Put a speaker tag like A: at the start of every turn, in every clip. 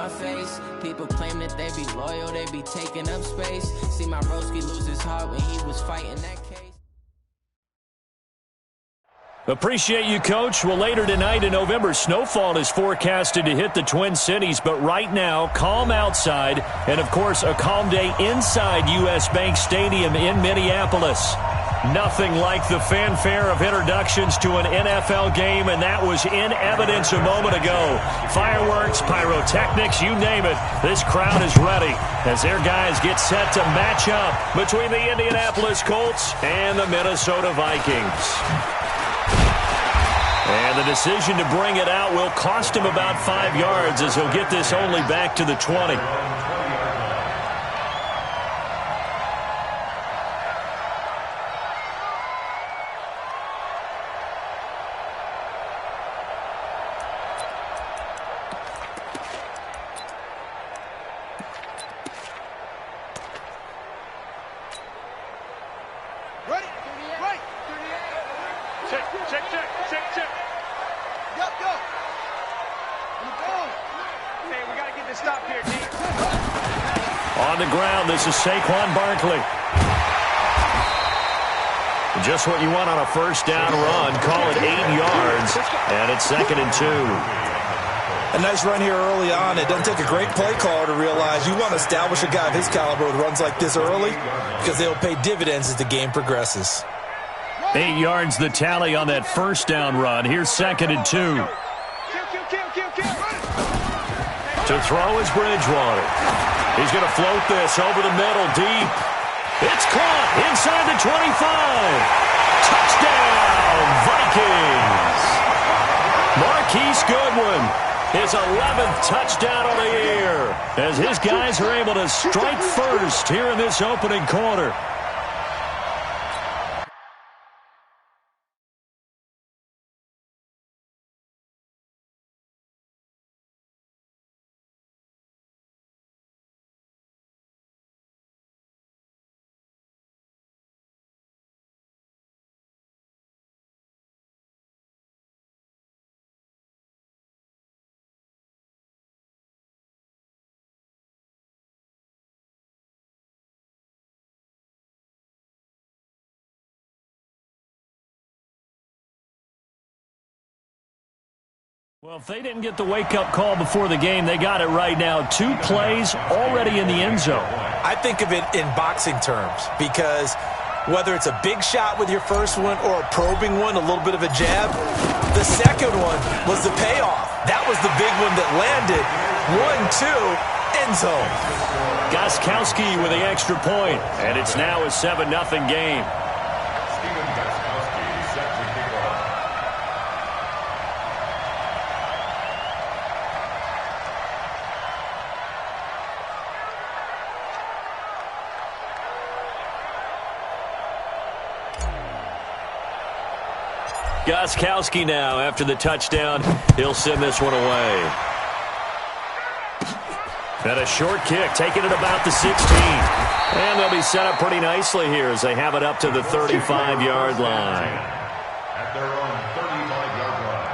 A: my face. People claim that they be loyal, they be taking up space. See my broski lose his heart when he was fighting that case.
B: Appreciate you, Coach. Well, later tonight in November, snowfall is forecasted to hit the Twin Cities, but right now, calm outside, and of course, a calm day inside U.S. Bank Stadium in Minneapolis. Nothing like the fanfare of introductions to an NFL game, and that was in evidence a moment ago. Fireworks, pyrotechnics, you name it. This crowd is ready as their guys get set to match up between the Indianapolis Colts and the Minnesota Vikings. And the decision to bring it out will cost him about 5 yards as he'll get this only back to the 20. On the ground, this is Saquon Barkley. Just what you want on a first down run. Call it 8 yards, and it's 2nd and 2.
C: A nice run here early on. It doesn't take a great play caller to realize you want to establish a guy of his caliber with runs like this early because they'll pay dividends as the game progresses.
B: 8 yards the tally on that first down run. Here's 2nd and 2. To throw is Bridgewater. He's going to float this over the middle deep. It's caught inside the 25. Touchdown, Vikings. Marquise Goodwin, his 11th touchdown of the year as his guys are able to strike first here in this opening quarter. Well, if they didn't get the wake-up call before the game, they got it right now. 2 plays already in the end zone.
C: I think of it in boxing terms because whether it's a big shot with your first one or a probing one, a little bit of a jab, the second one was the payoff. That was the big one that landed. 1-2, end zone.
B: Gostkowski with the extra point, and it's now a 7-0 game. Gostkowski now, after the touchdown, he'll send this one away. And a short kick, taking it about the 16. And they'll be set up pretty nicely here as they have it up to the 35-yard line.
D: At their own 35-yard line.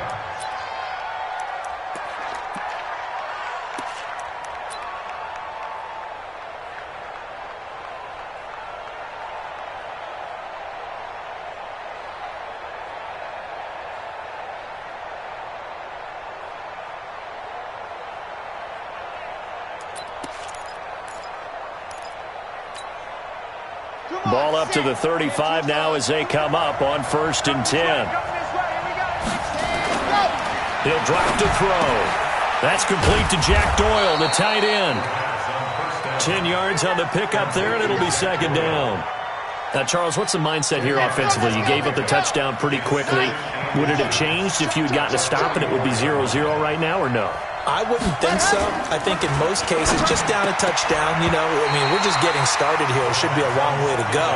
B: Ball up to the 35 now as they come up on 1st and 10. He'll drop to throw. That's complete to Jack Doyle, the tight end. 10 yards on the pickup there, and it'll be 2nd down. Now, Charles, what's the mindset here offensively? You gave up the touchdown pretty quickly. Would it have changed if you had gotten a stop and it would be 0-0 right now, or no?
C: I wouldn't think so. I think in most cases, just down a touchdown, we're just getting started here. It should be a long way to go.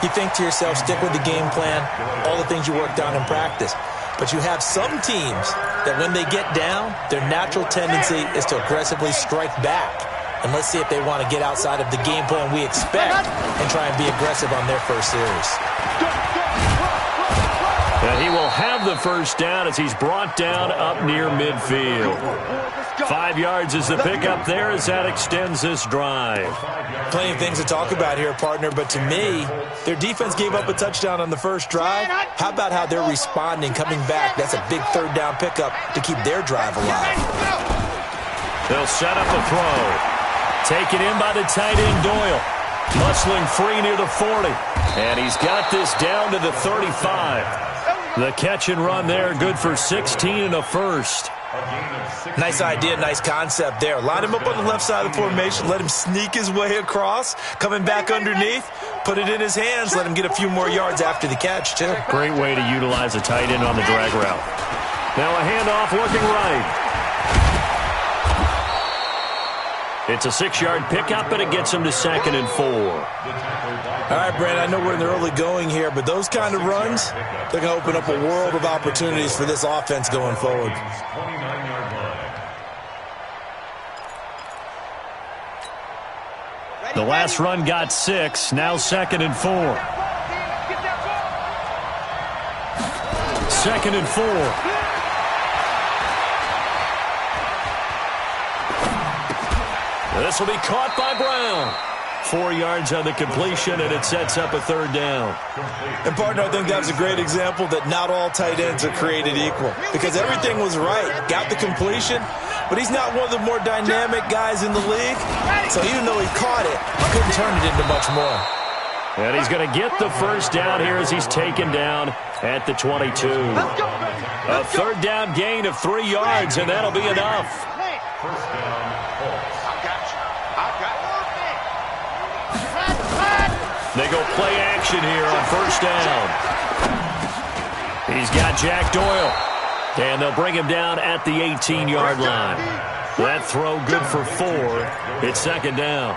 C: You think to yourself, stick with the game plan, all the things you worked on in practice. But you have some teams that when they get down, their natural tendency is to aggressively strike back. And let's see if they want to get outside of the game plan we expect and try and be aggressive on their first series.
B: And he will have the first down as he's brought down up near midfield. 5 yards is the pickup there as that extends this drive.
C: Plenty of things to talk about here, partner, but to me, their defense gave up a touchdown on the first drive. How about how they're responding, coming back? That's a big third down pickup to keep their drive alive.
B: They'll set up a throw. Taken in by the tight end, Doyle. Muscling free near the 40. And he's got this down to the 35. The catch and run there, good for 16 and a first.
C: Nice idea, nice concept there. Line him up on the left side of the formation, let him sneak his way across, coming back underneath, put it in his hands, let him get a few more yards after the catch, too.
B: Great way to utilize a tight end on the drag route. Now a handoff looking right. It's a 6-yard pickup, and it gets him to 2nd and 4.
C: All right, Brandon, I know we're in the early going here, but those kind of runs, they're going to open up a world of opportunities for this offense going forward.
B: The last run got 6, now 2nd and 4. 2nd and 4. This will be caught by Brown. 4 yards on the completion, and it sets up a third down.
C: And, partner, I think that was a great example that not all tight ends are created equal, because everything was right. Got the completion, but he's not one of the more dynamic guys in the league. So even though he caught it, he couldn't turn it into much more.
B: And he's going to get the first down here as he's taken down at the 22. A third down gain of 3 yards, and that'll be enough.
D: First down.
B: They go play action here on first down. He's got Jack Doyle. And they'll bring him down at the 18-yard line. That throw good for 4. It's 2nd down.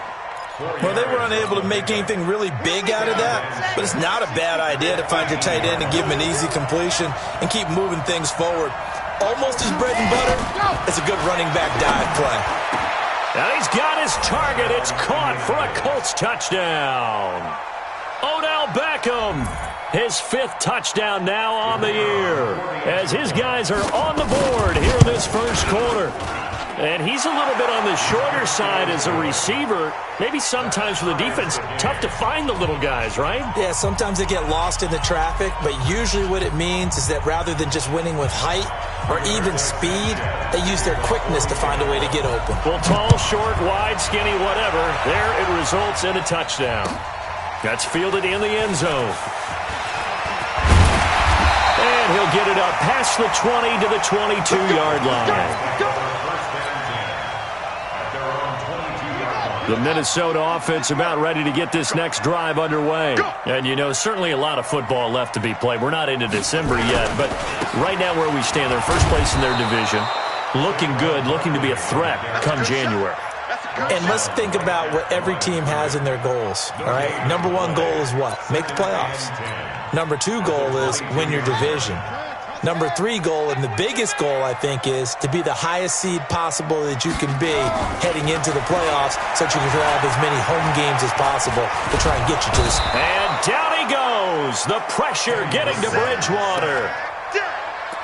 C: Well, they were unable to make anything really big out of that, but it's not a bad idea to find your tight end and give him an easy completion and keep moving things forward. Almost his bread and butter. It's a good running back dive play.
B: And he's got his target. It's caught for a Colts touchdown. Odell Beckham, his 5th touchdown now on the year, as his guys are on the board here in this first quarter. And he's a little bit on the shorter side as a receiver. Maybe sometimes for the defense, tough to find the little guys, right?
C: Yeah, sometimes they get lost in the traffic, but usually what it means is that rather than just winning with height or even speed, they use their quickness to find a way to get open.
B: Well, tall, short, wide, skinny, whatever, there it results in a touchdown. That's fielded in the end zone. And he'll get it up past the 20 to the 22-yard line. The Minnesota offense about ready to get this next drive underway. And, you know, certainly a lot of football left to be played. We're not into December yet, but right now where we stand, they're first place in their division. Looking good, looking to be a threat come January.
C: And let's think about what every team has in their goals, all right? Number 1 goal is what? Make the playoffs. Number 2 goal is win your division. Number 3 goal, and the biggest goal, I think, is to be the highest seed possible that you can be heading into the playoffs so that you can have as many home games as possible to try and get you to this.
B: And down he goes. The pressure getting to Bridgewater.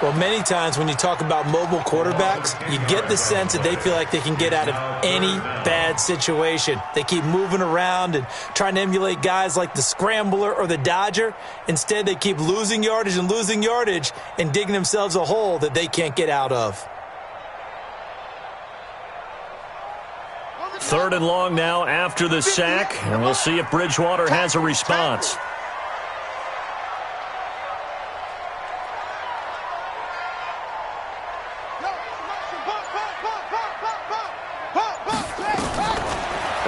C: Well, many times when you talk about mobile quarterbacks, you get the sense that they feel like they can get out of any bad situation. They keep moving around and trying to emulate guys like the Scrambler or the Dodger. Instead, they keep losing yardage and digging themselves a hole that they can't get out of.
B: 3rd and long now after the sack, and we'll see if Bridgewater has a response.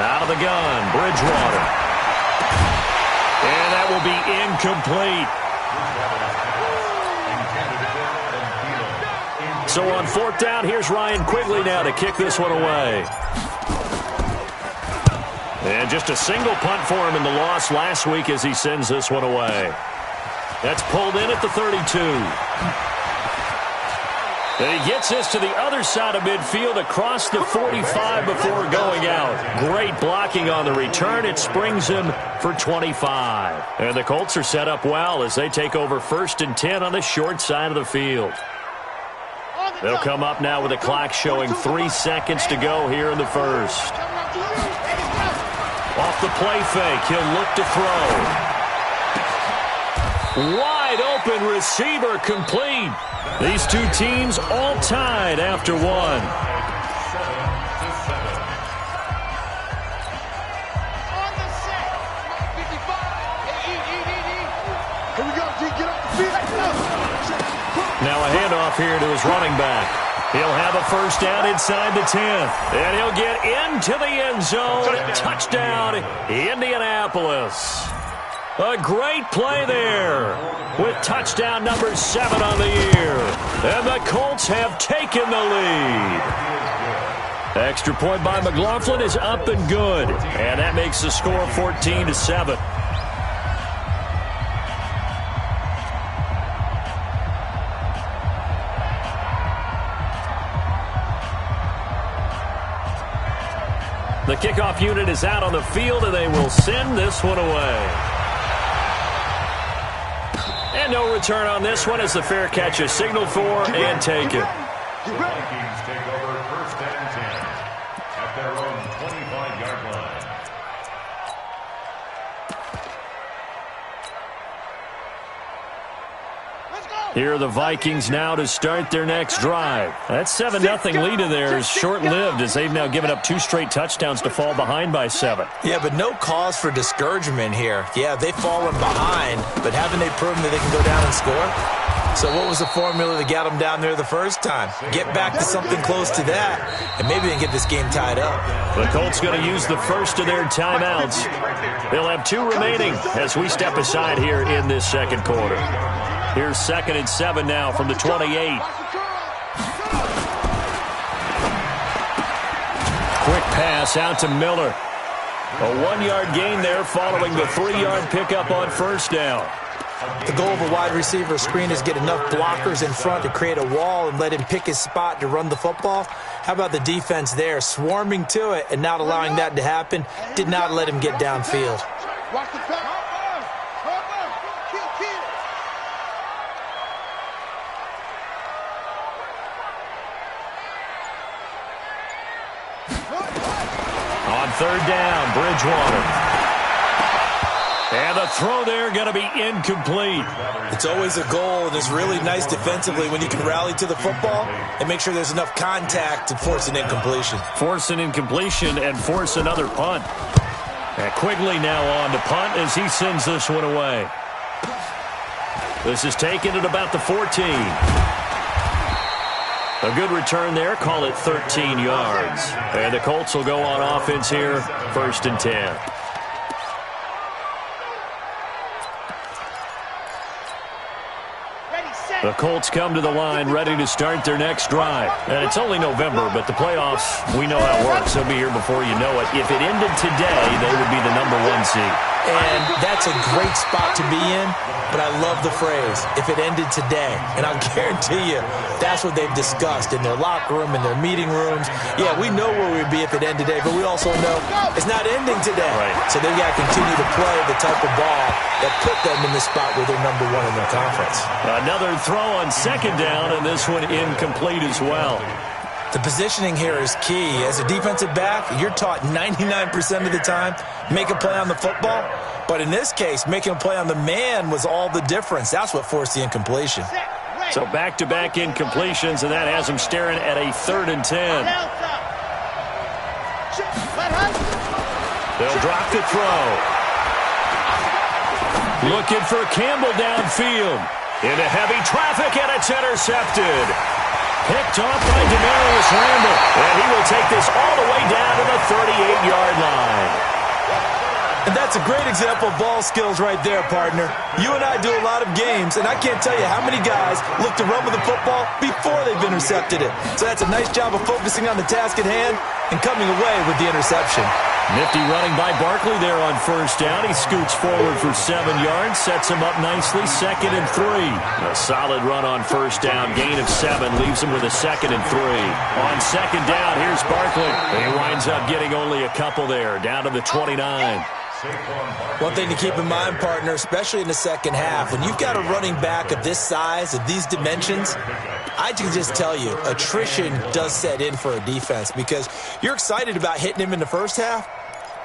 B: Out of the gun, Bridgewater. And that will be incomplete. So on 4th down, here's Ryan Quigley now to kick this one away. And just a single punt for him in the loss last week as he sends this one away. That's pulled in at the 32. And he gets this to the other side of midfield across the 45 before going out. Great blocking on the return. It springs him for 25. And the Colts are set up well as they take over 1st and 10 on the short side of the field. They'll come up now with a clock showing 3 seconds to go here in the first. Off the play fake, he'll look to throw. Wide open receiver complete. These two teams all tied after one. Now a handoff here to his running back. He'll have a first down inside the 10. And he'll get into the end zone. Touchdown, Indianapolis. A great play there with touchdown number 7 on the year. And the Colts have taken the lead. Extra point by McLaughlin is up and good. And that makes the score 14-7. The kickoff unit is out on the field, and they will send this one away. And no return on this one as the fair catch is signaled for and taken.
D: The Vikings take over first and 10 at their own 25-yard line.
B: Here are the Vikings now to start their next drive. That 7-0 lead of theirs short-lived as they've now given up 2 straight touchdowns to fall behind by 7.
C: Yeah, but no cause for discouragement here. Yeah, they've fallen behind, but haven't they proven that they can go down and score? So what was the formula that got them down there the first time? Get back to something close to that, and maybe they can get this game tied up.
B: The Colts going to use the first of their timeouts. They'll have 2 remaining as we step aside here in this second quarter. Here's 2nd and 7 now from the 28. Quick pass out to Miller. A 1-yard gain there following the 3-yard pickup on first down.
C: The goal of a wide receiver screen is get enough blockers in front to create a wall and let him pick his spot to run the football. How about the defense there, swarming to it and not allowing that to happen? Did not let him get downfield.
B: On third down, Bridgewater. And the throw there going to be incomplete.
C: It's always a goal, and it's really nice defensively when you can rally to the football and make sure there's enough contact to force an incompletion.
B: Force an incompletion and force another punt. And Quigley now on to punt as he sends this one away. This is taken at about the 14. A good return there. Call it 13 yards. And the Colts will go on offense here, 1st and 10. The Colts come to the line ready to start their next drive. And it's only November, but the playoffs, we know how it works. They'll be here before you know it. If it ended today, they would be the number 1 seed.
C: And that's a great spot to be in, but I love the phrase, if it ended today. And I'll guarantee you, that's what they've discussed in their locker room, in their meeting rooms. Yeah, we know where we'd be if it ended today, but we also know it's not ending today.
B: Right.
C: So they've got to continue to play the type of ball that put them in the spot where they're number 1 in their conference.
B: Another throw on 2nd down, and this one incomplete as well.
C: The positioning here is key. As a defensive back, you're taught 99% of the time, make a play on the football. But in this case, making a play on the man was all the difference. That's what forced the incompletion.
B: So back-to-back incompletions, and that has him staring at a 3rd and 10. They'll drop the throw. Looking for Campbell downfield. Into heavy traffic, and it's intercepted. Picked off by Demarius Randall. And he will take this all the way down to the 38-yard line.
C: And that's a great example of ball skills right there, partner. You and I do a lot of games, and I can't tell you how many guys look to run with the football before they've intercepted it. So that's a nice job of focusing on the task at hand and coming away with the interception.
B: Nifty running by Barkley there on first down. He scoots forward for 7 yards, sets him up nicely, 2nd and 3. A solid run on first down, gain of 7, leaves him with a 2nd and 3. On 2nd down, here's Barkley. He winds up getting only a couple there, down to the 29.
C: One thing to keep in mind, partner, especially in the second half, when you've got a running back of this size, of these dimensions, I can just tell you, attrition does set in for a defense because you're excited about hitting him in the first half.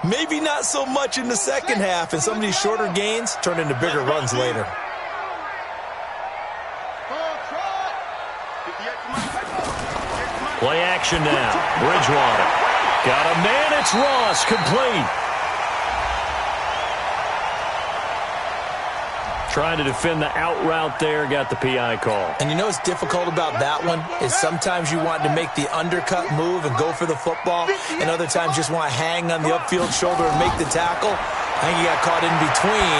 C: Maybe not so much in the second half, and some of these shorter gains turn into bigger runs later.
B: Play action now. Bridgewater. Got a man. It's Ross. Complete. Trying to defend the out route there. Got the PI call.
C: And you know what's difficult about that one is sometimes you want to make the undercut move and go for the football, and other times just want to hang on the upfield shoulder and make the tackle. I think he got caught in between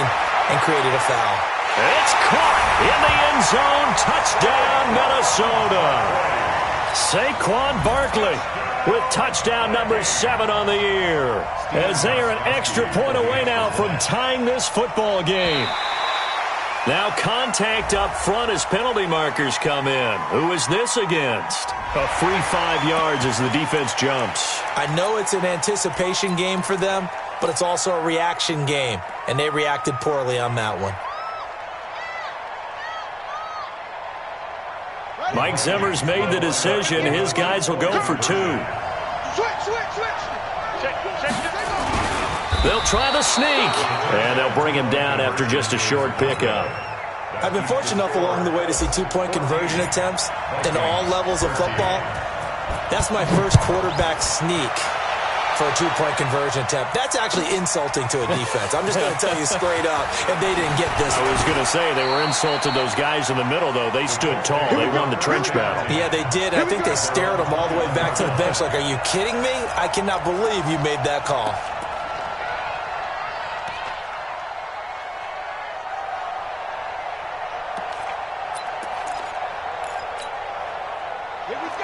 C: and created a foul.
B: It's caught in the end zone. Touchdown, Minnesota. Saquon Barkley with touchdown number 7 on the year, as they are an extra point away now from tying this football game. Now contact up front as penalty markers come in. Who is this against? A free 5 yards as the defense jumps.
C: I know it's an anticipation game for them, but it's also a reaction game, and they reacted poorly on that one.
B: Mike Zimmer's made the decision. His guys will go for 2. They'll try the sneak, and they'll bring him down after just a short pickup.
C: I've been fortunate enough along the way to see 2-point conversion attempts in all levels of football. That's my first quarterback sneak for a 2-point conversion attempt. That's actually insulting to a defense. I'm just going to tell you straight up, and they didn't get this.
B: I was going to say they were insulting those guys in the middle, though. They stood tall. They won the trench battle.
C: Yeah, they did. I think they stared them all the way back to the bench like, are you kidding me? I cannot believe you made that call.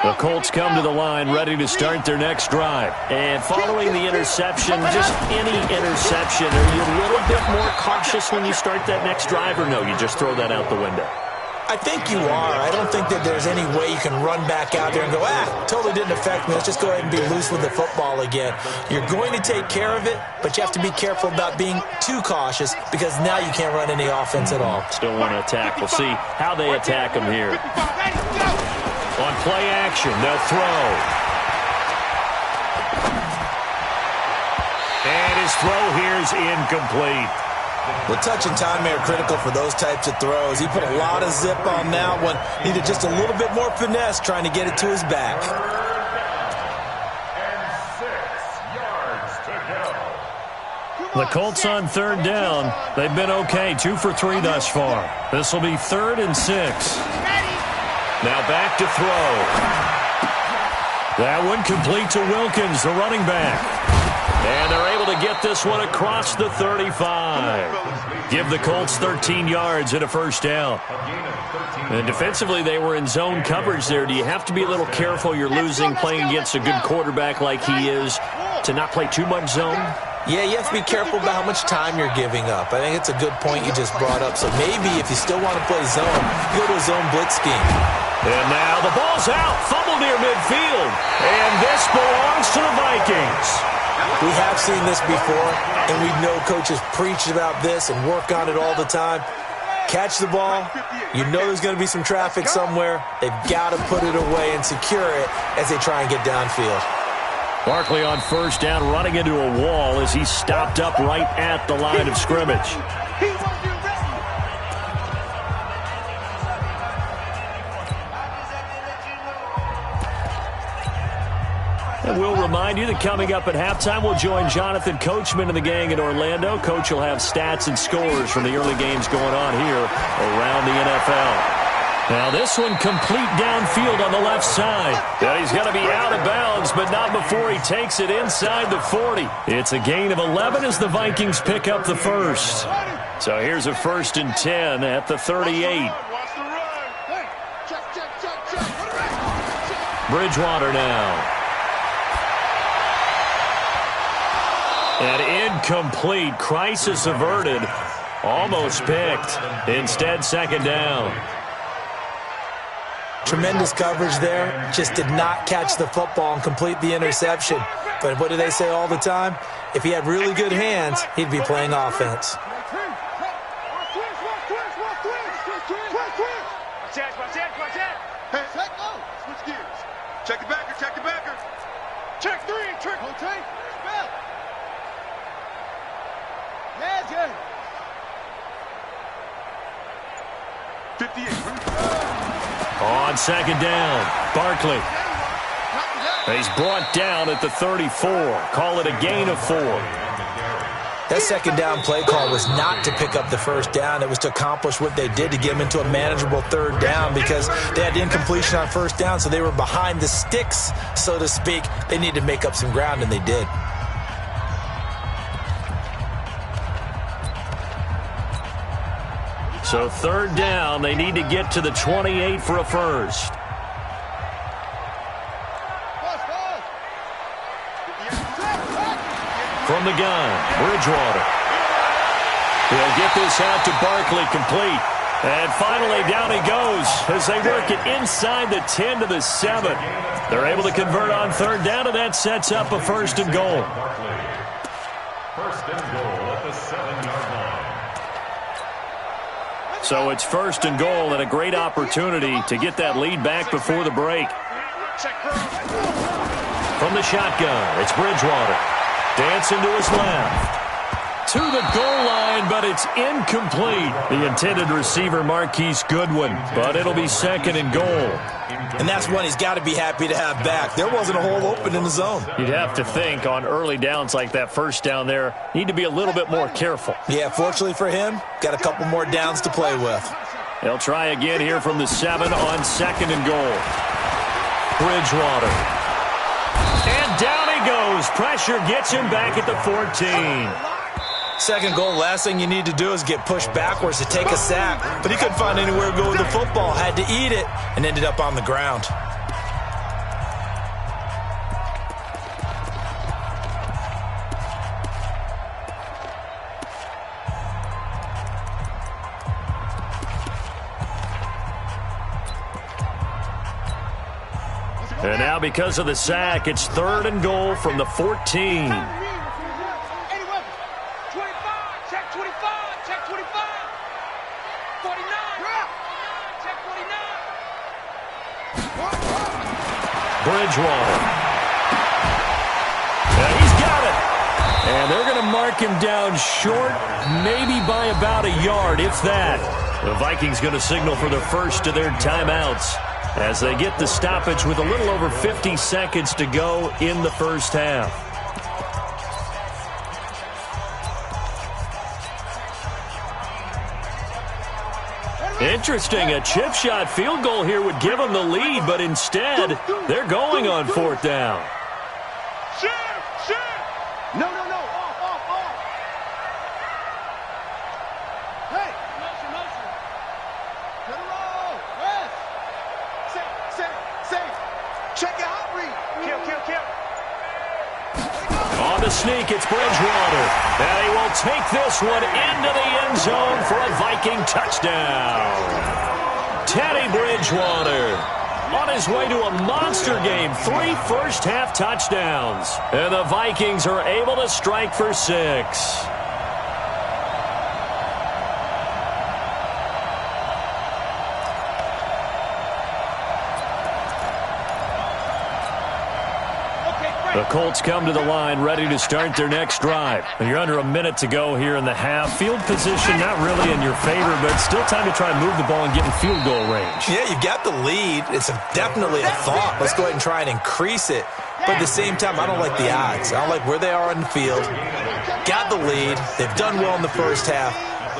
B: The Colts come to the line ready to start their next drive. And following the interception, just any interception, are you a little bit more cautious when you start that next drive, or no, you just throw that out the window?
C: I think you are. I don't think that there's any way you can run back out there and go, totally didn't affect me. Let's just go ahead and be loose with the football again. You're going to take care of it, but you have to be careful about being too cautious because now you can't run any offense at all.
B: Still want to attack. We'll see how they attack them here. On play action, they'll throw. And his throw here is incomplete.
C: The touch and time are critical for those types of throws. He put a lot of zip on that one. Needed just a little bit more finesse trying to get it to his back.
B: The Colts on 3rd down. They've been okay, 2 for 3 thus far. This will be 3rd and 6. Now back to throw. That one complete to Wilkins, the running back. And they're able to get this one across the 35. Give the Colts 13 yards and a first down. And defensively, they were in zone coverage there. Do you have to be a little careful? You're losing playing against a good quarterback like he is to not play too much zone?
C: Yeah, you have to be careful about how much time you're giving up. I think it's a good point you just brought up. So maybe if you still want to play zone, go to a zone blitz scheme.
B: And now the ball's out. Fumble near midfield. And this belongs to the Vikings.
C: We have seen this before, and we know coaches preach about this and work on it all the time. Catch the ball. You know there's going to be some traffic somewhere. They've got to put it away and secure it as they try and get downfield.
B: Barkley on 1st down, running into a wall as he stopped up right at the line of scrimmage. And we'll remind you that coming up at halftime, we'll join Jonathan Coachman and the gang in Orlando. Coach will have stats and scores from the early games going on here around the NFL. Now this one complete downfield on the left side. And he's going to be out of bounds, but not before he takes it inside the 40. It's a gain of 11 as the Vikings pick up the first. So here's a 1st and 10 at the 38. Bridgewater now. And incomplete. Crisis averted. Almost picked. Instead, 2nd down.
C: tremendous coverage there. Just did not catch the football and complete the interception. But what do they say all the time? If he had really good hands, he'd be playing offense.
E: Check the backer, check the backer. Check three, check. Rotate. Spell. Magic. 58.
B: On second down, Barkley. He's brought down at the 34. Call it a gain of 4.
C: That second down play call was not to pick up the first down. It was to accomplish what they did to get them into a manageable third down because they had incompletion on first down, so they were behind the sticks, so to speak. They needed to make up some ground, and they did.
B: So third down, they need to get to the 28 for a first. From the gun, Bridgewater. He'll get this out to Barkley, complete. And finally, down he goes as they work it inside the 10 to the 7. They're able to convert on third down, and that sets up a first and goal.
D: First and goal at the 7-yard line.
B: So it's first and goal and a great opportunity to get that lead back before the break. From the shotgun, it's Bridgewater. Dancing to his left. To the goal line, but it's incomplete. The intended receiver, Marquise Goodwin, but it'll be second and goal.
C: And that's one he's got to be happy to have back. There wasn't a hole open in the zone.
B: You'd have to think on early downs like that first down there, need to be a little bit more careful.
C: Yeah, fortunately for him, got a couple more downs to play with.
B: They'll try again here from the 7 on second and goal. Bridgewater. And down he goes. Pressure gets him back at the 14.
C: Second goal, last thing you need to do is get pushed backwards to take a sack. But he couldn't find anywhere to go with the football. Had to eat it and ended up on the ground.
B: And now because of the sack, it's third and goal from the 14. Bridgewater. And he's got it. And they're going to mark him down short, maybe by about a yard, if that. The Vikings going to signal for the first of their timeouts as they get the stoppage with a little over 50 seconds to go in the first half. Interesting, a chip shot field goal here would give them the lead, but instead, they're going on fourth down.
E: No. Off. Hey. Motion. To the roll. Rest. Safe. Check it out, read. Kill.
B: On the sneak, it's Bridgewater. And he will take this one into the end zone for a Viking touchdown. Teddy Bridgewater on his way to a monster game. 3 first-half touchdowns. And the Vikings are able to strike for 6. The Colts come to the line ready to start their next drive. You're under a minute to go here in the half. Field position not really in your favor, but still time to try and move the ball and get in field goal range.
C: Yeah, you've got the lead. It's definitely a thought. Let's go ahead and try and increase it. But at the same time, I don't like the odds. I don't like where they are on the field. Got the lead. They've done well in the first half.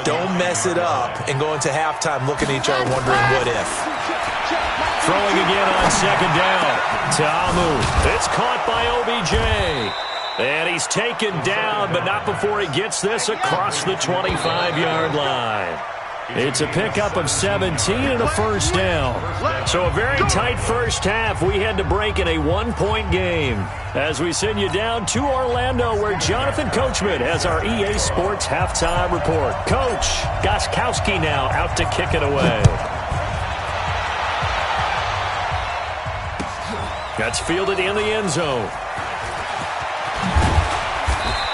C: Don't mess it up and go into halftime looking at each other wondering what if.
B: Throwing again on second down. Ta'amu. It's caught by OBJ. And he's taken down, but not before he gets this across the 25-yard line. It's a pickup of 17 and a first down. So a very tight first half. We had to break in a 1-point game. As we send you down to Orlando, where Jonathan Coachman has our EA Sports halftime report. Coach, Gostkowski now out to kick it away. That's fielded in the end zone.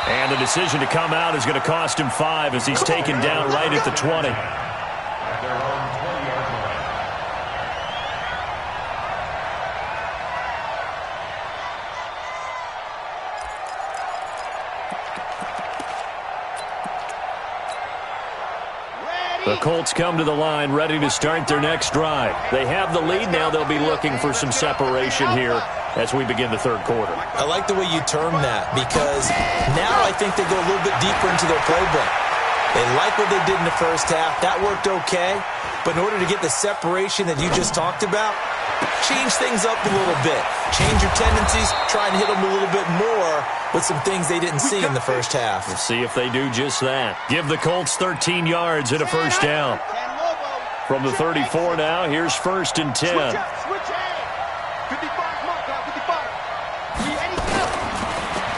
B: And the decision to come out is going to cost him 5 as he's taken down right at the 20.
D: At their own 20-yard line.
B: The Colts come to the line ready to start their next drive. They have the lead. Now they'll be looking for some separation here as we begin the third quarter.
C: I like the way you term that because now I think they go a little bit deeper into their playbook. They like what they did in the first half. That worked okay. But in order to get the separation that you just talked about, change things up a little bit. Change your tendencies. Try and hit them a little bit more with some things they didn't see in the first half.
B: We'll see if they do just that. Give the Colts 13 yards and a first down. From the 34 now, here's 1st and 10.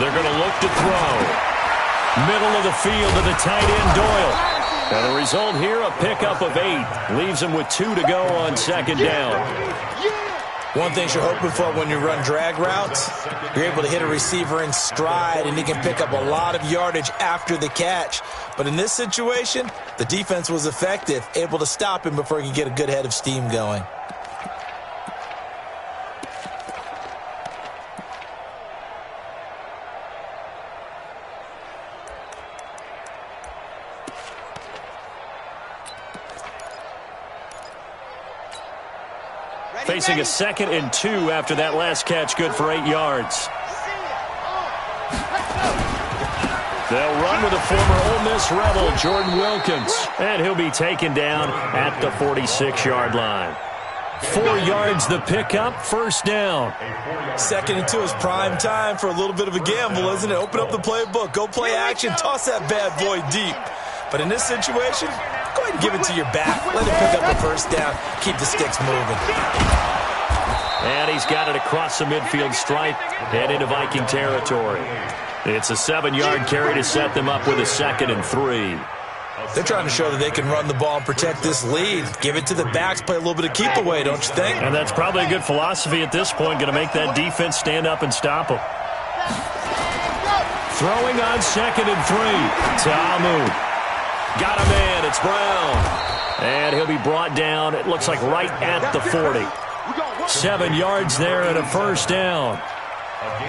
B: They're going to look to throw. Middle of the field to the tight end, Doyle. And the result here, a pickup of 8. Leaves him with 2 to go on 2nd down.
C: One thing you're hoping for when you run drag routes, you're able to hit a receiver in stride and he can pick up a lot of yardage after the catch. But in this situation, the defense was effective, able to stop him before he could get a good head of steam going.
B: Facing a 2nd and 2 after that last catch, good for 8 yards. They'll run with a former Ole Miss Rebel, Jordan Wilkins, and he'll be taken down at the 46-yard line. 4 yards the pickup, 1st down.
C: 2nd and 2 is prime time for a little bit of a gamble, isn't it? Open up the playbook, go play action, toss that bad boy deep. But in this situation, go ahead and give it to your back. Let him pick up the 1st down. Keep the sticks moving.
B: And he's got it across the midfield stripe and into Viking territory. It's a 7-yard carry to set them up with a 2nd and 3.
C: They're trying to show that they can run the ball and protect this lead. Give it to the backs, play a little bit of keep away, don't you think?
B: And that's probably a good philosophy at this point. Going to make that defense stand up and stop them. Throwing on 2nd and 3. Ta'amu. Got a man, it's Brown. And he'll be brought down, it looks like right at the 40. 7 yards there and a 1st down.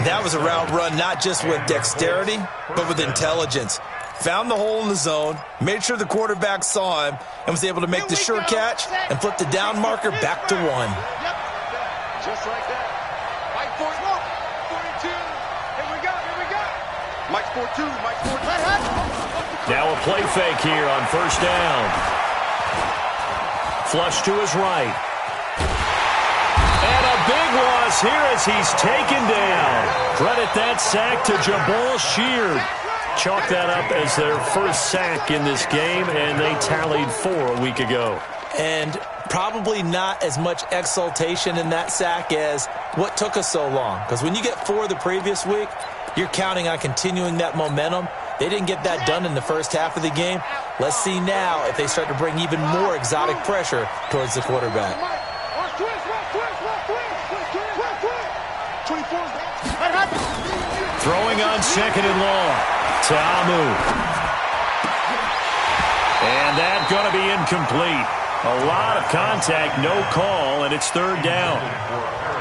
C: That was a route run not just with dexterity, but with intelligence. Found the hole in the zone, made sure the quarterback saw him, and was able to make the sure catch and flip the down marker back to 1.
E: Just like that. Mike 42. Here we go. Mike 42.
B: Now a play fake here on 1st down. Flush to his right. And a big loss here as he's taken down. Credit that sack to Jabal Sheard. Chalk that up as their first sack in this game, and they tallied 4 a week ago.
C: And probably not as much exultation in that sack as what took us so long. Because when you get 4 the previous week, you're counting on continuing that momentum. They didn't get that done in the first half of the game. Let's see now if they start to bring even more exotic pressure towards the quarterback.
B: Throwing on 2nd and long. Ta'amu. And that's going to be incomplete. A lot of contact, no call, and it's 3rd down.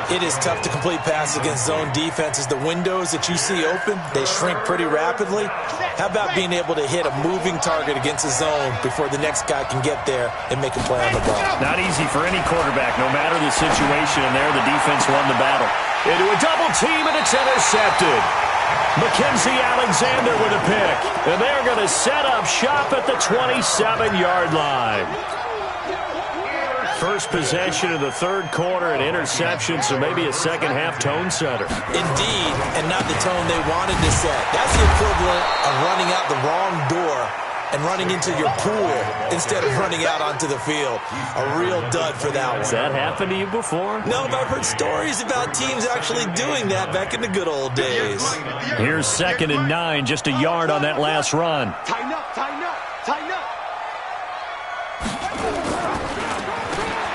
C: It is tough to complete passes against zone defenses. The windows that you see open, they shrink pretty rapidly. How about being able to hit a moving target against a zone before the next guy can get there and make a play on the ball?
B: Not easy for any quarterback. No matter the situation in there, the defense won the battle. Into a double team, and it's intercepted. Mackenzie Alexander with a pick. And they're going to set up shop at the 27-yard line. First possession of the 3rd quarter, an interception, so maybe a second-half tone setter.
C: Indeed, and not the tone they wanted to set. That's the equivalent of running out the wrong door and running into your pool instead of running out onto the field. A real dud for that one.
B: Has that happened to you before?
C: No, but I've heard stories about teams actually doing that back in the good old days.
B: Here's 2nd and 9, just a yard on that last run.
E: Tighten up.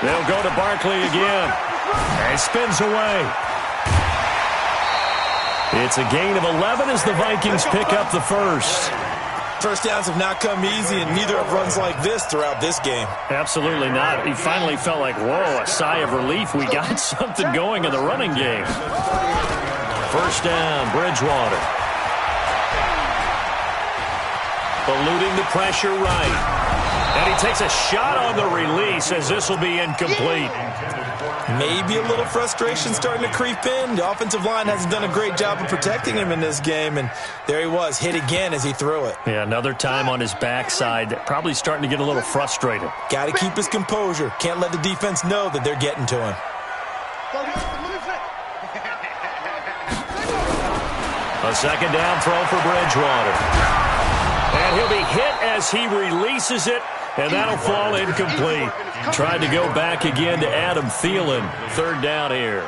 B: They'll go to Barkley again. And spins away. It's a gain of 11 as the Vikings pick up the first.
C: First downs have not come easy, and neither have runs like this throughout this game.
B: Absolutely not. He finally felt like, whoa, a sigh of relief. We got something going in the running game. First down, Bridgewater. Eluding the pressure right. And he takes a shot on the release as this will be incomplete.
C: Maybe a little frustration starting to creep in. The offensive line hasn't done a great job of protecting him in this game, and there he was, hit again as he threw it.
B: Yeah, another time on his backside, probably starting to get a little frustrated.
C: Got to keep his composure. Can't let the defense know that they're getting to him.
B: A second down throw for Bridgewater. And he'll be hit as he releases it, and that'll fall incomplete. Tried to go back again to Adam Thielen. Third down here.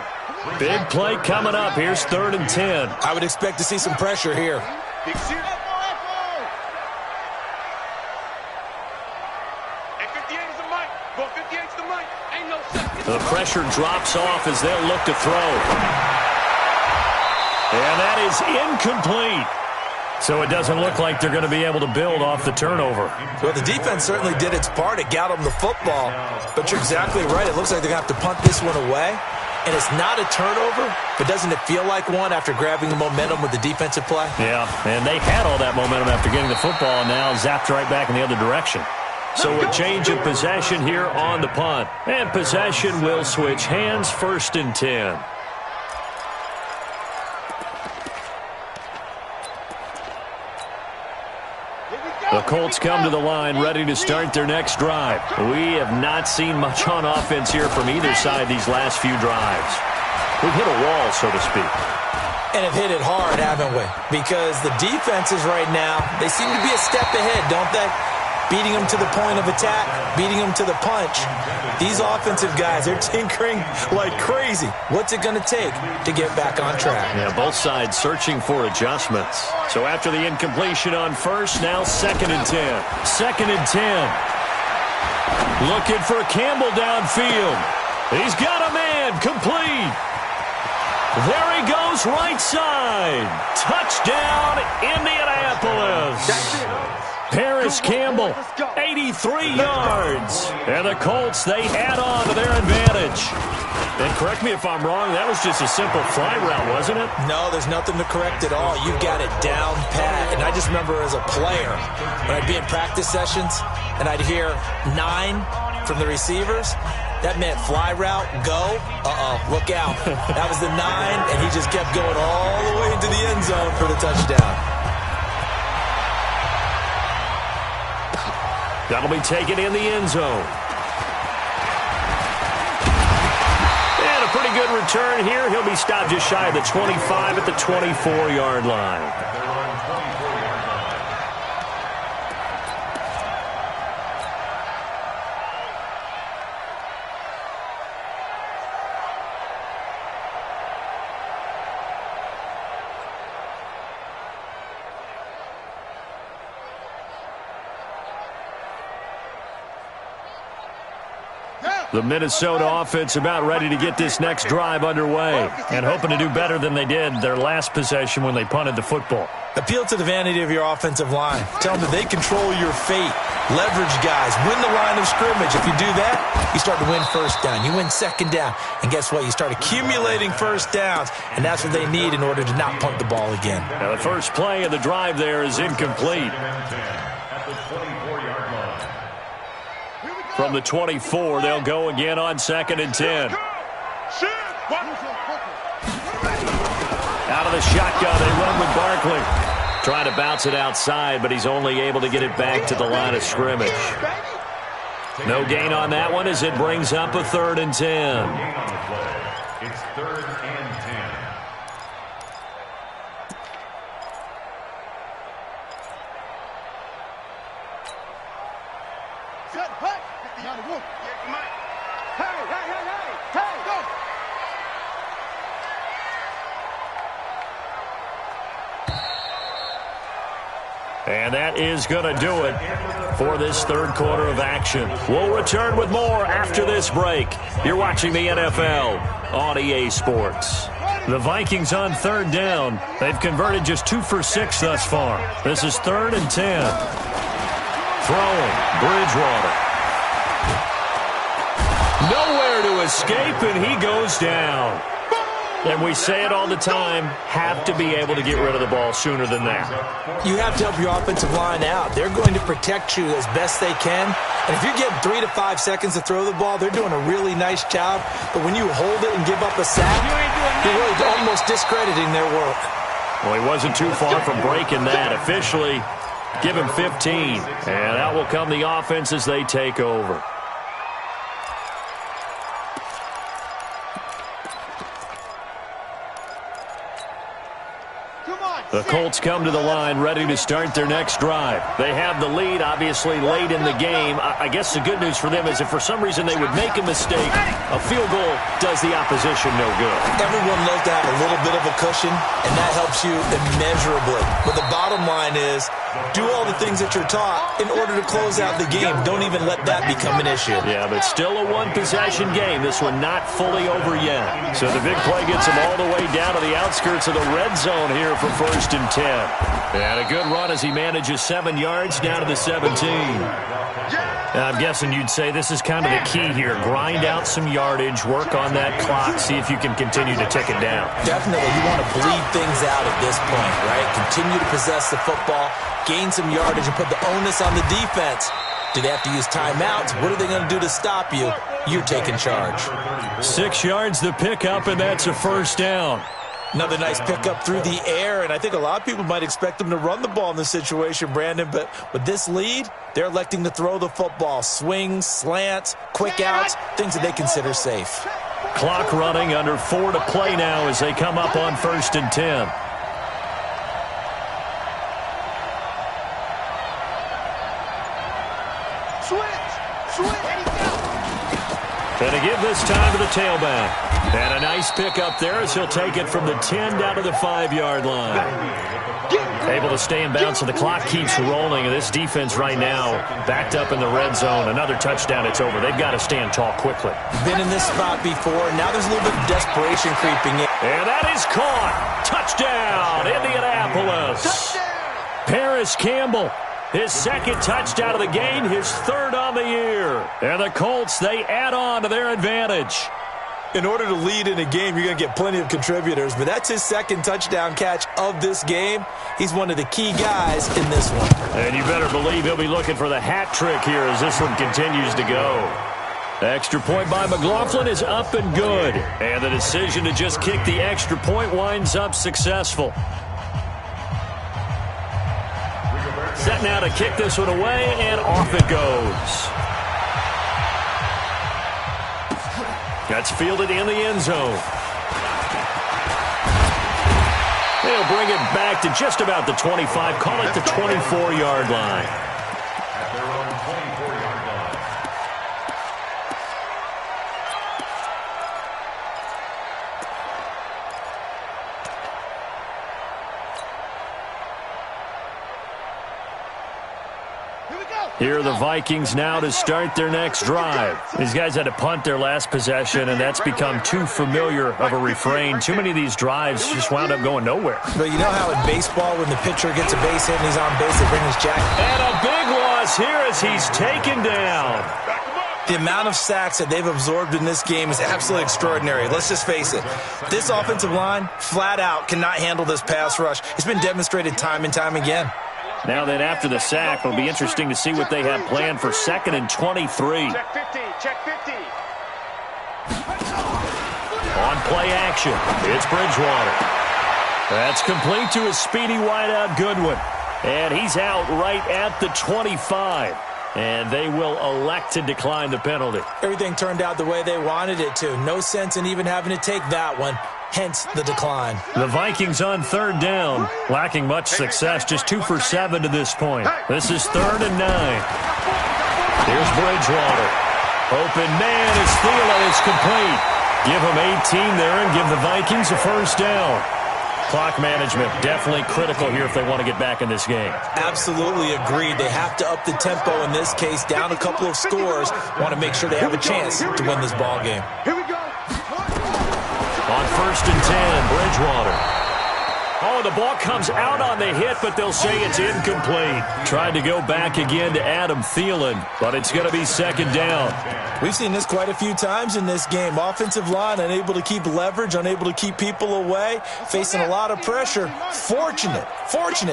B: Big play coming up. Here's 3rd and 10.
C: I would expect to see some pressure here.
B: The pressure drops off as they'll look to throw. And that is incomplete. So it doesn't look like they're going to be able to build off the turnover.
C: Well, the defense certainly did its part. It got them the football. But you're exactly right. It looks like they're going to have to punt this one away. And it's not a turnover, but doesn't it feel like one after grabbing the momentum with the defensive play?
B: Yeah, and they had all that momentum after getting the football, and now zapped right back in the other direction. So a change of possession here on the punt. And possession will switch hands. 1st and 10. The Colts come to the line ready to start their next drive. We have not seen much on offense here from either side these last few drives. We've hit a wall, so to speak.
C: And have hit it hard, haven't we? Because the defenses right now, they seem to be a step ahead, don't they? Beating them to the point of attack, beating them to the punch. These offensive guys, they're tinkering like crazy. What's it going to take to get back on track?
B: Yeah, both sides searching for adjustments. So after the incompletion on first, now 2nd and 10. 2nd and 10. Looking for Campbell downfield. He's got a man, complete. There he goes, right side. Touchdown, Indianapolis. Paris Campbell, 83 yards. And the Colts, they add on to their advantage. And correct me if I'm wrong, that was just a simple fly route, wasn't it?
C: No, there's nothing to correct at all. You've got it down pat. And I just remember as a player, when I'd be in practice sessions, and I'd hear 9 from the receivers, that meant fly route, go, look out. That was the 9, and he just kept going all the way into the end zone for the touchdown.
B: That'll be taken in the end zone. And a pretty good return here. He'll be stopped just shy of the 25 at the 24-yard line. The Minnesota offense about ready to get this next drive underway and hoping to do better than they did their last possession when they punted the football.
C: Appeal to the vanity of your offensive line. Tell them that they control your fate. Leverage guys. Win the line of scrimmage. If you do that, you start to win first down. You win second down. And guess what? You start accumulating first downs. And that's what they need in order to not punt the ball again.
B: Now the first play of the drive there is incomplete. From the 24, they'll go again on 2nd and 10. Out of the shotgun, they run with Barkley. Trying to bounce it outside, but he's only able to get it back to the line of scrimmage. No gain on that one as it brings up a 3rd and 10.
D: It's 3rd and 10.
B: And that is going to do it for this third quarter of action. We'll return with more after this break. You're watching the NFL on EA Sports. The Vikings on third down. They've converted just 2 for 6 thus far. This is 3rd and 10. Throwing, Bridgewater. Nowhere to escape, and he goes down. And we say it all the time, have to be able to get rid of the ball sooner than that.
C: You have to help your offensive line out. They're going to protect you as best they can. And if you're getting 3 to 5 seconds to throw the ball, they're doing a really nice job. But when you hold it and give up a sack, you're really almost discrediting their work.
B: Well, he wasn't too far from breaking that. Officially, give him 15. And out will come the offense as they take over. The Colts come to the line ready to start their next drive. They have the lead, obviously, late in the game. I guess the good news for them is if for some reason they would make a mistake, a field goal does the opposition no good.
C: Everyone loves to have a little bit of a cushion, and that helps you immeasurably. But the bottom line is, do all the things that you're taught in order to close out the game. Don't even let that become an issue.
B: Yeah, but still a one-possession game. This one not fully over yet. So the big play gets them all the way down to the outskirts of the red zone here for 1st and 10. And a good run as he manages 7 yards down to the 17. I'm guessing you'd say this is kind of the key here. Grind out some yardage, work on that clock, see if you can continue to tick it down.
C: Definitely. You want to bleed things out at this point, right? Continue to possess the football, gain some yardage, and put the onus on the defense. Do they have to use timeouts? What are they going to do to stop you? You're taking charge.
B: 6 yards the pickup, and that's a 1st down.
C: Another nice pickup through the air, and I think a lot of people might expect them to run the ball in this situation, Brandon, but with this lead, they're electing to throw the football. Swings, slants, quick outs, things that they consider safe.
B: Clock running, under 4 to play now as they come up on 1st and 10. And to give this time to the tailback. And a nice pickup there as he'll take it from the 10 down to the 5-yard line. Able to stay in bounds, so the clock keeps rolling. And this defense right now backed up in the red zone. Another touchdown, it's over. They've got to stand tall quickly.
C: Been in this spot before. Now there's a little bit of desperation creeping in.
B: And that is caught. Touchdown, Indianapolis. Touchdown. Paris Campbell. His 2nd touchdown of the game, his 3rd on the year. And the Colts, they add on to their advantage.
C: In order to lead in a game, you're going to get plenty of contributors, but that's his 2nd touchdown catch of this game. He's one of the key guys in this one.
B: And you better believe he'll be looking for the hat trick here as this one continues to go. Extra point by McLaughlin is up and good. And the decision to just kick the extra point winds up successful. Set now to kick this one away, and off it goes. That's fielded in the end zone. They'll bring it back to just about the 25, call it the 24-yard line.
D: At their own 24-yard line.
B: Here are the Vikings now to start their next drive. These guys had to punt their last possession, and that's become too familiar of a refrain. Too many of these drives just wound up going nowhere.
C: But you know how in baseball, when the pitcher gets a base hit and he's on base, they bring his jacket.
B: And a big loss here as he's taken down.
C: The amount of sacks that they've absorbed in this game is absolutely extraordinary. Let's just face it. This offensive line, flat out, cannot handle this pass rush. It's been demonstrated time and time again.
B: Now then, after the sack, it'll be interesting to see what they have planned for 2nd and 23.
E: Check 50, check 50.
B: On play action, it's Bridgewater. That's complete to a speedy wideout Goodwin. And he's out right at the 25. And they will elect to decline the penalty.
C: Everything turned out the way they wanted it to. No sense in even having to take that one. Hence the decline.
B: The Vikings on 3rd down. Lacking much success. Just 2 for 7 to this point. This is 3rd and 9. Here's Bridgewater. Open man as Thielen is complete. Give him 18 there and give the Vikings a 1st down. Clock management definitely critical here if they want to get back in this game.
C: Absolutely agreed. They have to up the tempo in this case, down a couple of scores. Want to make sure they have a chance to win this ball game.
E: Here we go.
B: On 1st and 10, Bridgewater. Oh, the ball comes out on the hit, but they'll say it's incomplete. Tried to go back again to Adam Thielen, but it's going to be 2nd down.
C: We've seen this quite a few times in this game. Offensive line unable to keep leverage, unable to keep people away, facing a lot of pressure. Fortunate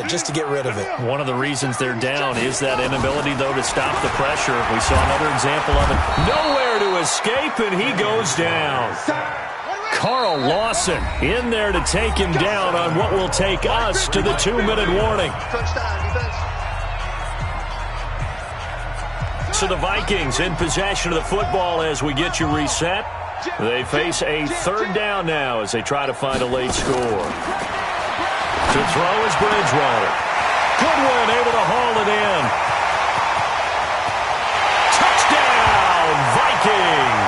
C: just to get rid of it.
B: One of the reasons they're down is that inability, though, to stop the pressure. We saw another example of it. Nowhere to escape, and he goes down. Carl Lawson in there to take him down on what will take us to the 2-minute warning. So the Vikings in possession of the football as we get you reset. They face a 3rd down now as they try to find a late score. To throw is Bridgewater. Goodwin able to haul it in. Touchdown, Vikings!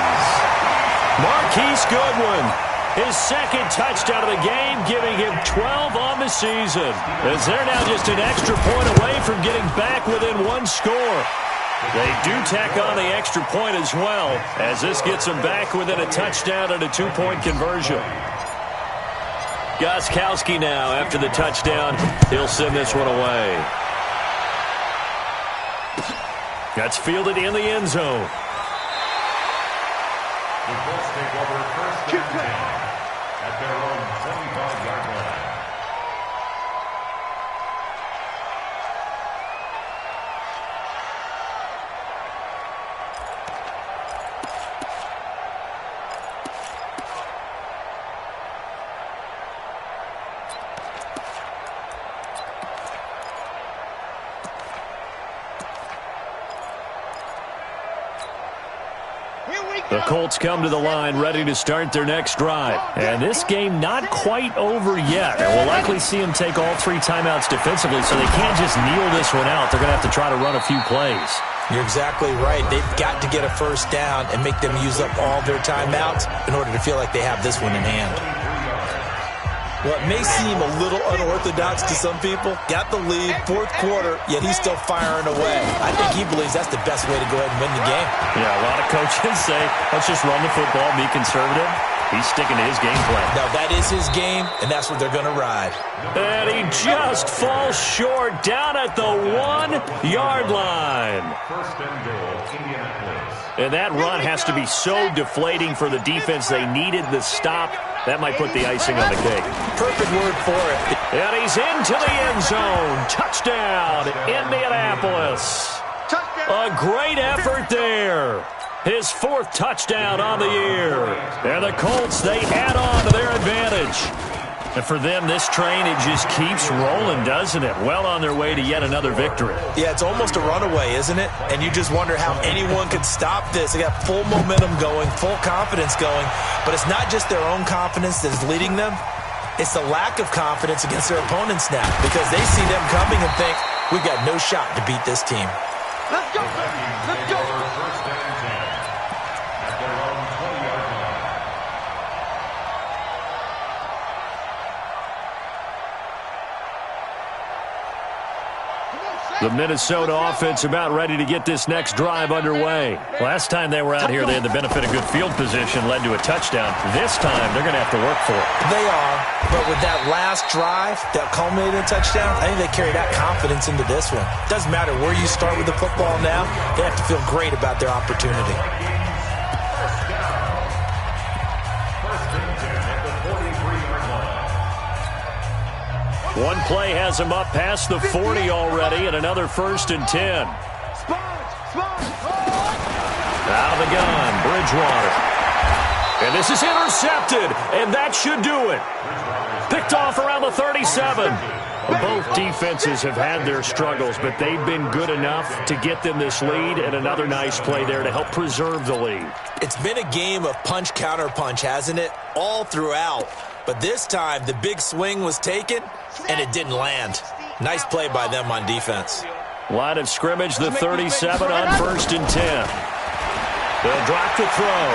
B: Marquise Goodwin, his 2nd touchdown of the game, giving him 12 on the season. As they're now just an extra point away from getting back within 1 score. They do tack on the extra point as well, as this gets them back within a touchdown and a 2-point conversion. Gostkowski now, after the touchdown, he'll send this one away. That's fielded in the end zone.
D: The Colts take over 1st and 10 at their own 25-yard line.
B: The Colts come to the line ready to start their next drive. And this game not quite over yet. And we'll likely see them take all 3 timeouts defensively, so they can't just kneel this one out. They're going to have to try to run a few plays.
C: You're exactly right. They've got to get a 1st down and make them use up all their timeouts in order to feel like they have this one in hand. Well, it may seem a little unorthodox to some people. Got the lead, 4th quarter, yet he's still firing away. I think he believes that's the best way to go ahead and win the game.
B: Yeah, a lot of coaches say, let's just run the football, be conservative. He's sticking to his game plan.
C: Now, that is his game, and that's what they're going to ride.
B: And he just falls short down at the 1-yard line.
D: 1st and goal, Indianapolis.
B: And that run has to be so deflating for the defense. They needed the stop. That might put the icing on the cake.
C: Perfect word for it.
B: And he's into the end zone. Touchdown, Indianapolis. A great effort there. His 4th touchdown on the year. And the Colts, they add on to their advantage. And for them, this train, it just keeps rolling, doesn't it? Well on their way to yet another victory.
C: Yeah, it's almost a runaway, isn't it? And you just wonder how anyone could stop this. They got full momentum going, full confidence going. But it's not just their own confidence that's leading them. It's the lack of confidence against their opponents now, because they see them coming and think, we've got no shot to beat this team.
E: Let's go, let's go.
D: 1st and 10 at their own 20-yard line.
B: The Minnesota offense about ready to get this next drive underway. Last time they were out here, they had the benefit of good field position, led to a touchdown. This time, they're going to have to work for it.
C: They are, but with that last drive that culminated in a touchdown, I think they carry that confidence into this one. Doesn't matter where you start with the football now, they have to feel great about their opportunity.
D: 1st and 10 at the 43-yard line.
B: One play has him up past the 40 already, and another 1st and 10. Out of the gun, Bridgewater. And this is intercepted, and that should do it. Picked off around the 37. Both defenses have had their struggles, but they've been good enough to get them this lead, and another nice play there to help preserve the lead.
C: It's been a game of punch-counter-punch, hasn't it? All throughout. But this time, the big swing was taken, and it didn't land. Nice play by them on defense.
B: Line of scrimmage, the 37 on 1st and 10. They'll drop the throw.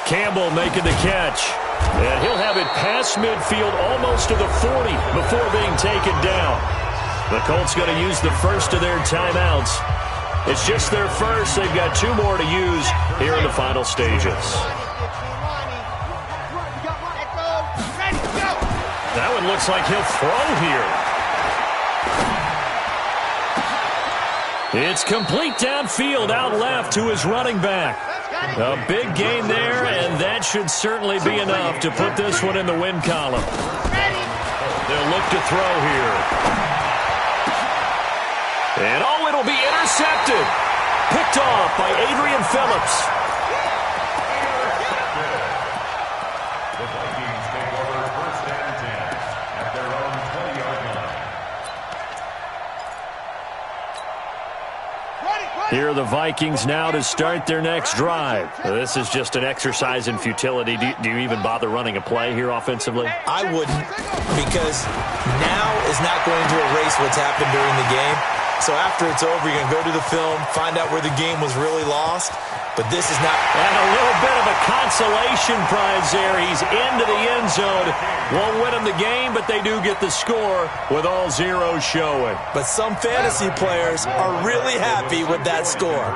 B: Campbell making the catch. And he'll have it past midfield almost to the 40 before being taken down. The Colts going to use the first of their timeouts. It's just their first. They've got 2 more to use here in the final stages. looks like he'll throw here. It's complete downfield, out left to his running back. A big gain there, and that should certainly be enough to put this one in the win column. They'll look to throw here. And, oh, it'll be intercepted. Picked off by Adrian Phillips.
D: The Vikings take over 1st and 10 at their own 20-yard line.
B: Here are the Vikings now to start their next drive. This is just an exercise in futility. Do you even bother running a play here offensively?
C: I wouldn't, because now is not going to erase what's happened during the game. So after it's over, you're going to go to the film, find out where the game was really lost. But this is not...
B: And a little bit of a consolation prize there. He's into the end zone. Won't win them the game, but they do get the score with all zeros showing.
C: But some fantasy players are really happy with that score.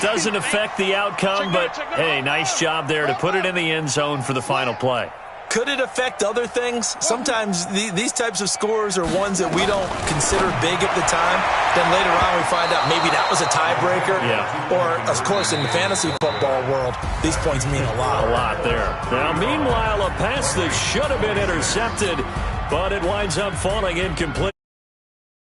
B: Doesn't affect the outcome, but, hey, nice job there to put it in the end zone for the final play.
C: Could it affect other things? Sometimes these types of scores are ones that we don't consider big at the time. Then later on we find out maybe that was a tiebreaker.
B: Yeah.
C: Or, of course, in the fantasy football world, these points mean a lot.
B: A lot there. Now, meanwhile, a pass that should have been intercepted, but it winds up falling incomplete.